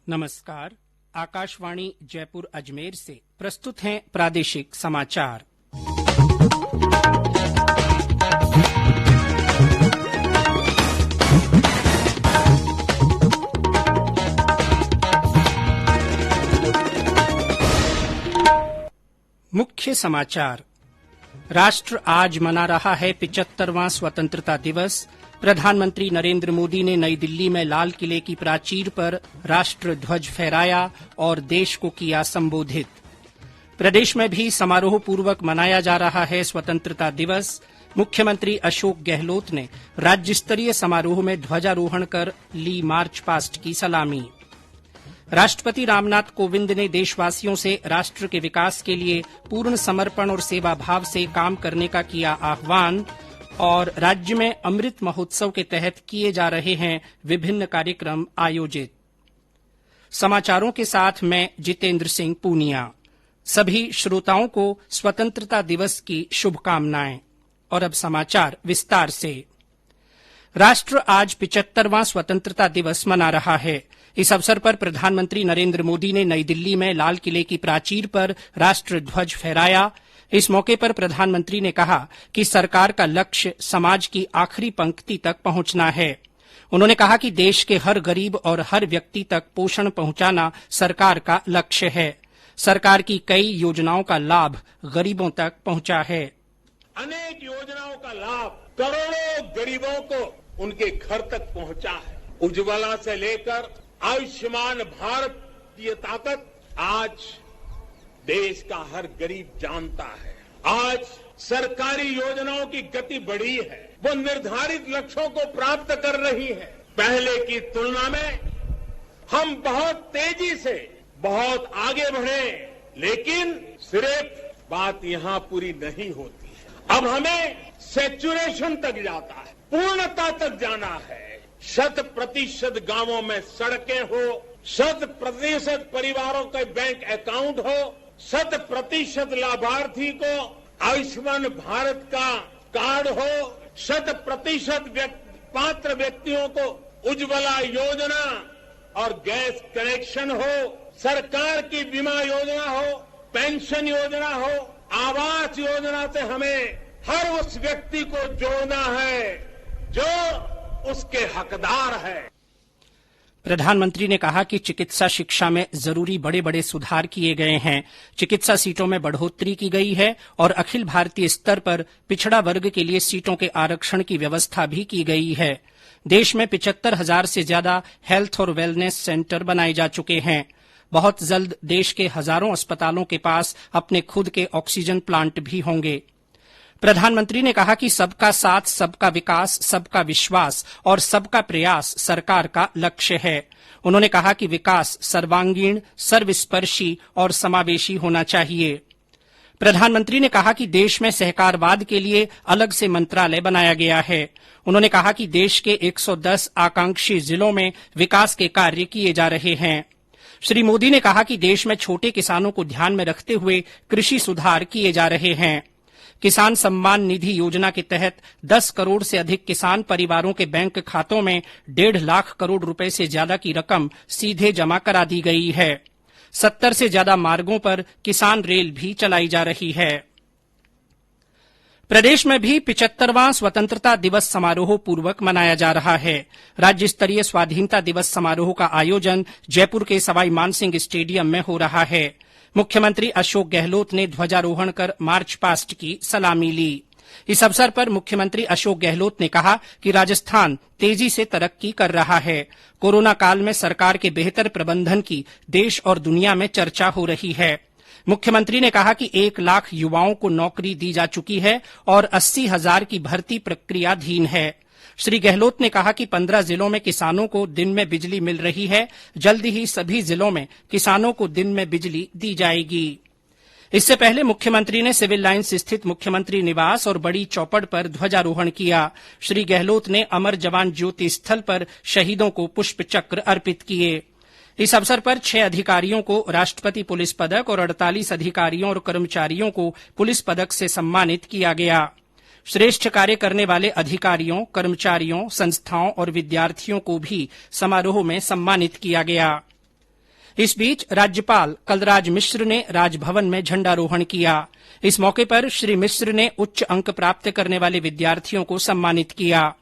नमस्कार। आकाशवाणी जयपुर अजमेर से प्रस्तुत हैं प्रादेशिक समाचार। मुख्य समाचार। राष्ट्र आज मना रहा है 75वां स्वतंत्रता दिवस। प्रधानमंत्री नरेंद्र मोदी ने नई दिल्ली में लाल किले की प्राचीर पर राष्ट्र ध्वज फहराया और देश को किया संबोधित। प्रदेश में भी समारोहपूर्वक मनाया जा रहा है स्वतंत्रता दिवस। मुख्यमंत्री अशोक गहलोत ने राज्य स्तरीय समारोह में ध्वजारोहण कर ली मार्च पास्ट की सलामी। राष्ट्रपति रामनाथ कोविंद ने देशवासियों से राष्ट्र के विकास के लिए पूर्ण समर्पण और सेवाभाव से काम करने का किया आह्वान। और राज्य में अमृत महोत्सव के तहत किए जा रहे हैं विभिन्न कार्यक्रम आयोजित। समाचारों के साथ मैं जितेंद्र सिंह पूनिया। सभी श्रोताओं को स्वतंत्रता दिवस की शुभकामनाएं। और अब समाचार विस्तार से। राष्ट्र आज 75वां स्वतंत्रता दिवस मना रहा है। इस अवसर पर प्रधानमंत्री नरेंद्र मोदी ने नई दिल्ली में लाल किले की प्राचीर पर राष्ट्र ध्वज फहराया। इस मौके पर प्रधानमंत्री ने कहा कि सरकार का लक्ष्य समाज की आखिरी पंक्ति तक पहुंचना है। उन्होंने कहा कि देश के हर गरीब और हर व्यक्ति तक पोषण पहुंचाना सरकार का लक्ष्य है। सरकार की कई योजनाओं का लाभ गरीबों तक पहुंचा है। अनेक योजनाओं का लाभ करोड़ों गरीबों को उनके घर तक पहुंचा है। उज्ज्वला से लेकर आयुष्मान भारत की ये ताकत आज देश का हर गरीब जानता है। आज सरकारी योजनाओं की गति बढ़ी है, वो निर्धारित लक्ष्यों को प्राप्त कर रही है। पहले की तुलना में हम बहुत तेजी से बहुत आगे बढ़े, लेकिन सिर्फ बात यहां पूरी नहीं होती है। अब हमें सैचुरेशन तक जाता है, पूर्णता तक जाना है। 100% गांवों में सड़कें हो, 100% परिवारों के बैंक अकाउंट हो, 100% लाभार्थी को आयुष्मान भारत का कार्ड हो, 100% पात्र व्यक्तियों को उज्ज्वला योजना और गैस कनेक्शन हो, सरकार की बीमा योजना हो, पेंशन योजना हो, आवास योजना से हमें हर उस व्यक्ति को जोड़ना है जो उसके हकदार है। प्रधानमंत्री ने कहा कि चिकित्सा शिक्षा में जरूरी बड़े बड़े सुधार किए गए हैं। चिकित्सा सीटों में बढ़ोतरी की गई है और अखिल भारतीय स्तर पर पिछड़ा वर्ग के लिए सीटों के आरक्षण की व्यवस्था भी की गई है। देश में 75,000 से ज्यादा हेल्थ और वेलनेस सेंटर बनाए जा चुके हैं। बहुत जल्द देश के हजारों अस्पतालों के पास अपने खुद के ऑक्सीजन प्लांट भी होंगे। प्रधानमंत्री ने कहा कि सबका साथ, सबका विकास, सबका विश्वास और सबका प्रयास सरकार का लक्ष्य है। उन्होंने कहा कि विकास सर्वांगीण, सर्वस्पर्शी और समावेशी होना चाहिए। प्रधानमंत्री ने कहा कि देश में सहकारवाद के लिए अलग से मंत्रालय बनाया गया है। उन्होंने कहा कि देश के 110 आकांक्षी जिलों में विकास के कार्य किए जा रहे हैं। श्री मोदी ने कहा कि देश में छोटे किसानों को ध्यान में रखते हुए कृषि सुधार किए जा रहे हैं। किसान सम्मान निधि योजना के तहत 10 करोड़ से अधिक किसान परिवारों के बैंक खातों में 1.5 लाख करोड़ रुपए से ज्यादा की रकम सीधे जमा करा दी गई है। 70 से ज्यादा मार्गों पर किसान रेल भी चलाई जा रही है। प्रदेश में भी 75वां स्वतंत्रता दिवस समारोह पूर्वक मनाया जा रहा है। राज्य स्तरीय स्वाधीनता दिवस समारोह का आयोजन जयपुर के सवाई मानसिंह स्टेडियम में हो रहा है। मुख्यमंत्री अशोक गहलोत ने ध्वजारोहण कर मार्च पास्ट की सलामी ली। इस अवसर पर मुख्यमंत्री अशोक गहलोत ने कहा कि राजस्थान तेजी से तरक्की कर रहा है। कोरोना काल में सरकार के बेहतर प्रबंधन की देश और दुनिया में चर्चा हो रही है। मुख्यमंत्री ने कहा कि 1 लाख युवाओं को नौकरी दी जा चुकी है और 80,000 की भर्ती प्रक्रियाधीन है। श्री गहलोत ने कहा कि 15 जिलों में किसानों को दिन में बिजली मिल रही है। जल्द ही सभी जिलों में किसानों को दिन में बिजली दी जाएगी। इससे पहले मुख्यमंत्री ने सिविल लाइन्स स्थित मुख्यमंत्री निवास और बड़ी चौपड़ पर ध्वजारोहण किया। श्री गहलोत ने अमर जवान ज्योति स्थल पर शहीदों को पुष्प चक्र अर्पित किए। इस अवसर पर 6 अधिकारियों को राष्ट्रपति पुलिस पदक और 48 अधिकारियों और कर्मचारियों को पुलिस पदक से सम्मानित किया गया। श्रेष्ठ कार्य करने वाले अधिकारियों, कर्मचारियों, संस्थाओं और विद्यार्थियों को भी समारोह में सम्मानित किया गया। इस बीच राज्यपाल कलराज मिश्र ने राजभवन में झंडारोहण किया। इस मौके पर श्री मिश्र ने उच्च अंक प्राप्त करने वाले विद्यार्थियों को सम्मानित किया।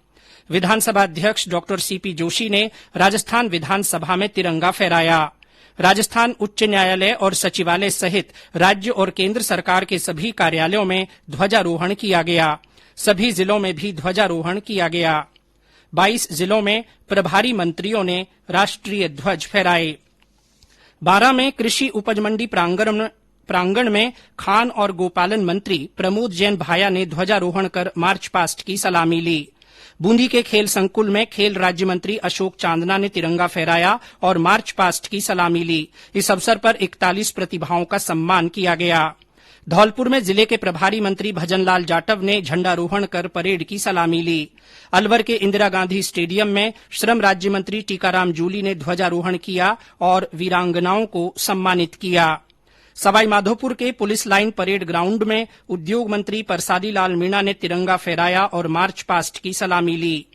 विधानसभा अध्यक्ष डॉ सीपी जोशी ने राजस्थान विधानसभा में तिरंगा फहराया। राजस्थान उच्च न्यायालय और सचिवालय सहित राज्य और केंद्र सरकार के सभी कार्यालयों में ध्वजारोहण किया गया। सभी जिलों में भी ध्वजारोहण किया गया। 22 जिलों में प्रभारी मंत्रियों ने राष्ट्रीय ध्वज फहराए। बारां में कृषि उपज मंडी प्रांगण में खान और गोपालन मंत्री प्रमोद जैन भाया ने ध्वजारोहण कर मार्च पास्ट की सलामी ली। बूंदी के खेल संकुल में खेल राज्य मंत्री अशोक चांदना ने तिरंगा फहराया और मार्च पास्ट की सलामी ली। इस अवसर पर 41 प्रतिभाओं का सम्मान किया गया। धौलपुर में जिले के प्रभारी मंत्री भजनलाल जाटव ने झंडारोहण कर परेड की सलामी ली। अलवर के इंदिरा गांधी स्टेडियम में श्रम राज्य मंत्री टीकाराम जूली ने ध्वजारोहण किया और वीरांगनाओं को सम्मानित किया। सवाईमाधोपुर के पुलिस लाइन परेड ग्राउंड में उद्योग मंत्री परसादी लाल मीणा ने तिरंगा फहराया और मार्च पास्ट की सलामी ली।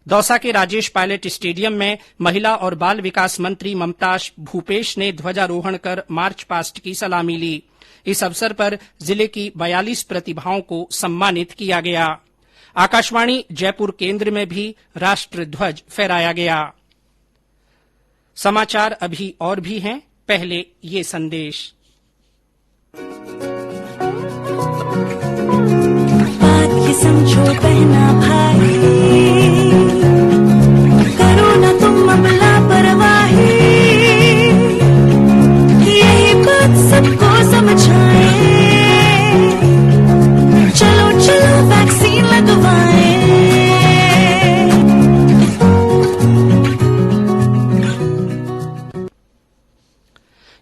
दौसा के राजेश पायलट स्टेडियम में महिला और बाल विकास मंत्री ममताज भूपेश ने ध्वजारोहण कर मार्च पास्ट की सलामी ली। इस अवसर पर जिले की 42 प्रतिभाओं को सम्मानित किया गया। आकाशवाणी जयपुर केंद्र में भी राष्ट्र ध्वज फहराया गया। समाचार अभी और भी हैं, पहले ये संदेश। बात ये समझो बहना भाई, करो ना तुम अब लापरवाही, यही बात सबको समझाए, चलो चलो वैक्सीन लगवाएं।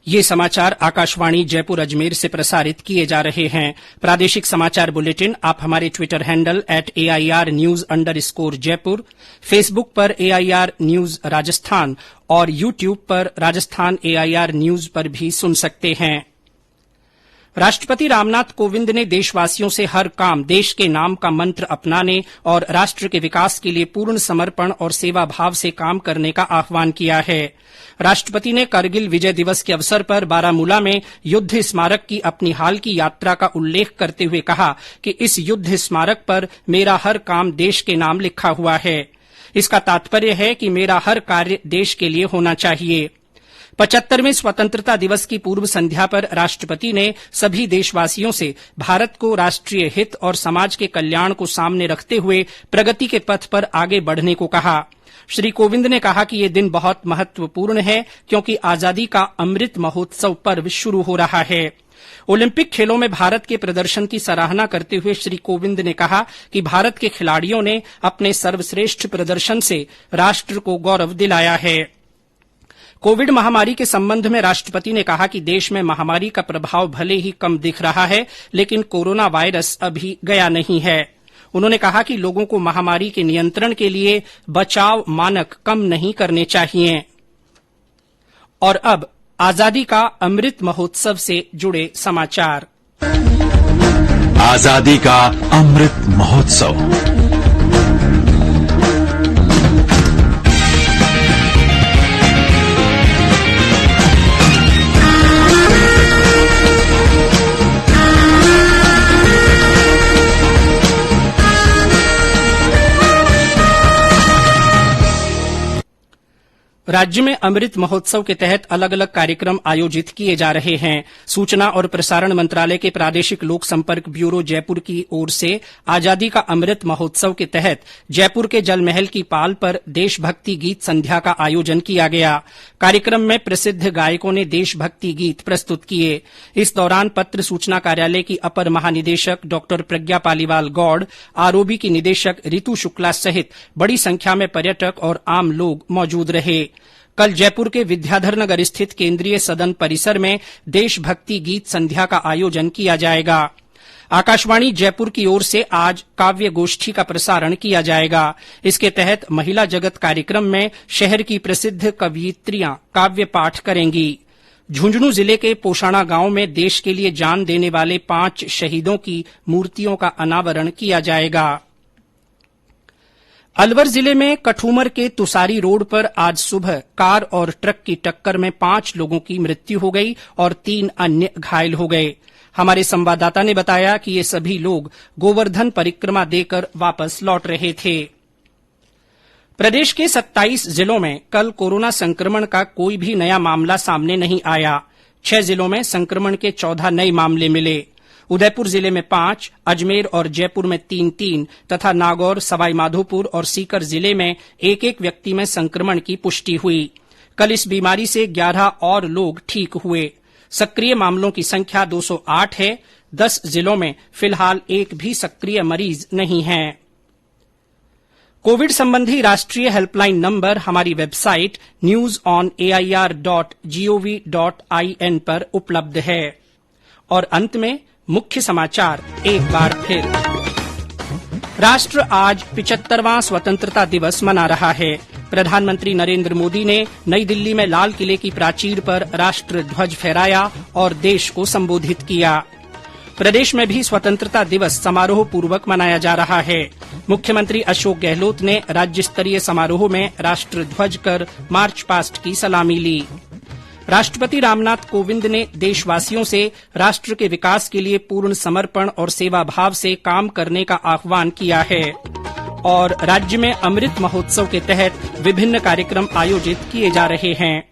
ये समाचार आकाशवाणी जयपुर अजमेर से प्रसारित किए जा रहे हैं। प्रादेशिक समाचार बुलेटिन आप हमारे ट्विटर हैंडल @AIR_News_जयपुर, फेसबुक पर AIR न्यूज राजस्थान और यूट्यूब पर राजस्थान AIR न्यूज पर भी सुन सकते हैं। राष्ट्रपति रामनाथ कोविंद ने देशवासियों से हर काम देश के नाम का मंत्र अपनाने और राष्ट्र के विकास के लिए पूर्ण समर्पण और सेवा भाव से काम करने का आह्वान किया है। राष्ट्रपति ने करगिल विजय दिवस के अवसर पर बारामूला में युद्ध स्मारक की अपनी हाल की यात्रा का उल्लेख करते हुए कहा कि इस युद्ध स्मारक पर मेरा हर काम देश के नाम लिखा हुआ है। इसका तात्पर्य है कि मेरा हर कार्य देश के लिए होना चाहिए। 75वें स्वतंत्रता दिवस की पूर्व संध्या पर राष्ट्रपति ने सभी देशवासियों से भारत को राष्ट्रीय हित और समाज के कल्याण को सामने रखते हुए प्रगति के पथ पर आगे बढ़ने को कहा। श्री कोविंद ने कहा कि ये दिन बहुत महत्वपूर्ण है क्योंकि आजादी का अमृत महोत्सव पर्व शुरू हो रहा है। ओलंपिक खेलों में भारत के प्रदर्शन की सराहना करते हुए श्री कोविंद ने कहा कि भारत के खिलाड़ियों ने अपने सर्वश्रेष्ठ प्रदर्शन से राष्ट्र को गौरव दिलाया है। कोविड महामारी के संबंध में राष्ट्रपति ने कहा कि देश में महामारी का प्रभाव भले ही कम दिख रहा है, लेकिन कोरोना वायरस अभी गया नहीं है। उन्होंने कहा कि लोगों को महामारी के नियंत्रण के लिए बचाव मानक कम नहीं करने चाहिए। और अब आजादी का अमृत महोत्सव से जुड़े समाचार। आजादी का अमृत महोत्सव राज्य में अमृत महोत्सव के तहत अलग अलग कार्यक्रम आयोजित किए जा रहे हैं। सूचना और प्रसारण मंत्रालय के प्रादेशिक लोक संपर्क ब्यूरो जयपुर की ओर से आजादी का अमृत महोत्सव के तहत जयपुर के जल महल की पाल पर देशभक्ति गीत संध्या का आयोजन किया गया। कार्यक्रम में प्रसिद्ध गायकों ने देशभक्ति गीत प्रस्तुत किए। इस दौरान पत्र सूचना कार्यालय की अपर महानिदेशक डॉ प्रज्ञा पालीवाल गौड़, आरओबी की निदेशक रितु शुक्ला सहित बड़ी संख्या में पर्यटक और आम लोग मौजूद रहे। कल जयपुर के विद्याधर स्थित केंद्रीय सदन परिसर में देशभक्ति गीत संध्या का आयोजन किया जाएगा। आकाशवाणी जयपुर की ओर से आज काव्य गोष्ठी का प्रसारण किया जाएगा। इसके तहत महिला जगत कार्यक्रम में शहर की प्रसिद्ध कवयित्रियां काव्य पाठ करेंगी। झुंझुनू जिले के पोषाणा गांव में देश के लिए जान देने वाले 5 शहीदों की मूर्तियों का अनावरण किया जाएगा। अलवर जिले में कठूमर के तुसारी रोड पर आज सुबह कार और ट्रक की टक्कर में 5 लोगों की मृत्यु हो गई और 3 अन्य घायल हो गए। हमारे संवाददाता ने बताया कि ये सभी लोग गोवर्धन परिक्रमा देकर वापस लौट रहे थे। प्रदेश के 27 जिलों में कल कोरोना संक्रमण का कोई भी नया मामला सामने नहीं आया। 6 जिलों में संक्रमण के 14 नए मामले मिले। उदयपुर जिले में 5, अजमेर और जयपुर में 3-3 तथा नागौर, सवाईमाधोपुर और सीकर जिले में 1-1 व्यक्ति में संक्रमण की पुष्टि हुई। कल इस बीमारी से 11 और लोग ठीक हुए। सक्रिय मामलों की संख्या 208 है। 10 जिलों में फिलहाल एक भी सक्रिय मरीज नहीं है। कोविड संबंधी राष्ट्रीय हेल्पलाइन नंबर हमारी वेबसाइट newsonair.gov.in पर उपलब्ध है। और अंत में मुख्य समाचार एक बार फिर। राष्ट्र आज 75वां स्वतंत्रता दिवस मना रहा है। प्रधानमंत्री नरेंद्र मोदी ने नई दिल्ली में लाल किले की प्राचीर पर राष्ट्र ध्वज फहराया और देश को संबोधित किया। प्रदेश में भी स्वतंत्रता दिवस समारोह पूर्वक मनाया जा रहा है। मुख्यमंत्री अशोक गहलोत ने राज्य स्तरीय समारोह में राष्ट्र ध्वज कर मार्च पास्ट की सलामी ली। राष्ट्रपति रामनाथ कोविंद ने देशवासियों से राष्ट्र के विकास के लिए पूर्ण समर्पण और सेवा भाव से काम करने का आह्वान किया है। और राज्य में अमृत महोत्सव के तहत विभिन्न कार्यक्रम आयोजित किए जा रहे हैं।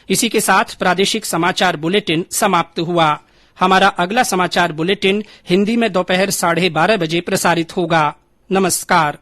इसी के साथ प्रादेशिक समाचार बुलेटिन समाप्त हुआ। हमारा अगला समाचार बुलेटिन हिन्दी में दोपहर 12:30 बजे प्रसारित होगा। नमस्कार।